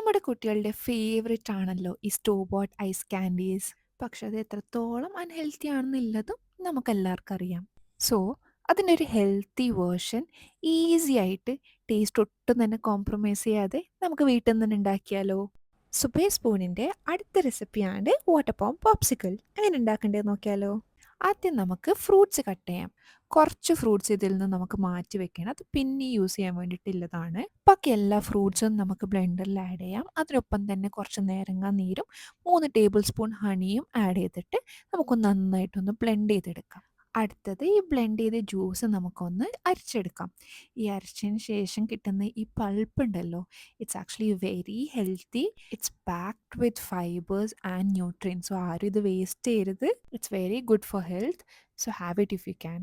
നമ്മുടെ കുട്ടികളുടെ ഫേവറേറ്റ് ആണല്ലോ ഈ സ്റ്റോർ ബോട്ട് ഐസ് കാൻഡീസ്. പക്ഷെ അത് എത്രത്തോളം അൺഹെൽത്തി ആണെന്നുള്ളതും നമുക്കെല്ലാവർക്കും അറിയാം. സോ അതിൻ്റെ ഒരു ഹെൽത്തി വേർഷൻ ഈസി ആയിട്ട് ടേസ്റ്റ് ഒട്ടും തന്നെ കോംപ്രമൈസ് ചെയ്യാതെ നമുക്ക് വീട്ടിൽ നിന്ന് തന്നെ ഉണ്ടാക്കിയാലോ? സുബേ സ്പൂണിൻ്റെ അടുത്ത റെസിപ്പിയാണ് വാട്ടർ പോപ്സിക്കിൾ. എങ്ങനെ ഉണ്ടാക്കേണ്ടത് നോക്കിയാലോ? ആദ്യം നമുക്ക് ഫ്രൂട്ട്സ് കട്ട് ചെയ്യാം. കുറച്ച് ഫ്രൂട്ട്സ് ഇതിൽ നിന്ന് നമുക്ക് മാറ്റി വെക്കണം. അത് പിന്നെ യൂസ് ചെയ്യാൻ വേണ്ടിയിട്ടുള്ളതാണ്. ബാക്കി എല്ലാ ഫ്രൂട്ട്സും നമുക്ക് ബ്ലെൻഡറിൽ ആഡ് ചെയ്യാം. അതിനൊപ്പം തന്നെ കുറച്ച് നാരങ്ങ നീരും 3 ടേബിൾ സ്പൂൺ ഹണിയും ആഡ് ചെയ്തിട്ട് നമുക്കൊന്ന് നന്നായിട്ടൊന്ന് ബ്ലെൻഡ് ചെയ്തെടുക്കാം. അടുത്തത് ഈ ബ്ലെൻഡ് ചെയ്ത ജ്യൂസ് നമുക്കൊന്ന് അരിച്ചെടുക്കാം. ഈ അരച്ചതിന് ശേഷം കിട്ടുന്ന ഈ പൾപ്പ് ഉണ്ടല്ലോ, it's actually very healthy. It's packed with fibres and nutrients. So ആരും ഇത് വേസ്റ്റ് ചെയ്യരുത്. It's very good for health. So have it if you can.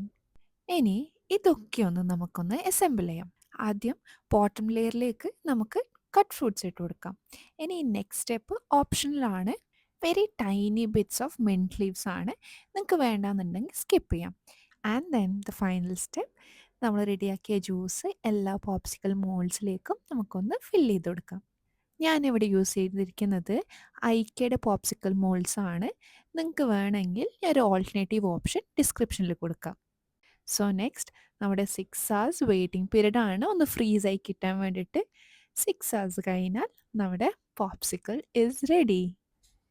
ഇനി ഇതൊക്കെ ഒന്ന് നമുക്കൊന്ന് അസംബിൾ ചെയ്യാം. ആദ്യം ബോട്ടം ലെയറിലേക്ക് നമുക്ക് കട്ട് ഫ്രൂട്ട്സ് ഇട്ട് കൊടുക്കാം. ഇനി നെക്സ്റ്റ് സ്റ്റെപ്പ് ഓപ്ഷണലാണ്. Very tiny bits of mint leaves ആണ്. നിങ്ങൾക്ക് വേണ്ടാന്നുണ്ടെങ്കിൽ സ്കിപ്പ് ചെയ്യാം. And then the final step, നമ്മൾ റെഡിയാക്കിയ ജ്യൂസ് എല്ലാ പോപ്സിക്കൽ മോൾഡ്സിലേക്കും നമുക്കൊന്ന് ഫില്ല് ചെയ്ത് കൊടുക്കാം. ഞാനിവിടെ യൂസ് ചെയ്തിരിക്കുന്നത് ഐക്കയുടെ പോപ്സിക്കൽ മോൾഡ്സ് ആണ്. നിങ്ങൾക്ക് വേണമെങ്കിൽ ഞാൻ ഒരു ഓൾട്ടർനേറ്റീവ് ഓപ്ഷൻ ഡിസ്ക്രിപ്ഷനിൽ കൊടുക്കാം. സോ നെക്സ്റ്റ്, നമ്മുടെ 6 hours വെയിറ്റിംഗ് പീരീഡ് ആണ് ഒന്ന് ഫ്രീസ് ആയി കിട്ടാൻ വേണ്ടിയിട്ട്. 6 hours കഴിഞ്ഞാൽ നമ്മുടെ popsicle is ready.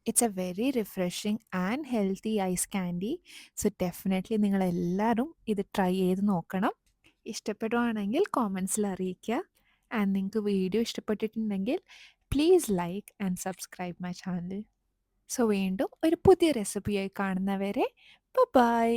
It's a very refreshing and healthy ice candy. So definitely നിങ്ങളെല്ലാവരും ഇത് ട്രൈ ചെയ്ത് നോക്കണം. ഇഷ്ടപ്പെടുവാണെങ്കിൽ കോമെൻറ്റ്സിൽ അറിയിക്കുക. ആൻഡ് നിങ്ങൾക്ക് വീഡിയോ ഇഷ്ടപ്പെട്ടിട്ടുണ്ടെങ്കിൽ please like and subscribe my channel. So വീണ്ടും ഒരു പുതിയ റെസിപ്പിയായി കാണുന്നവരെ ബൈ.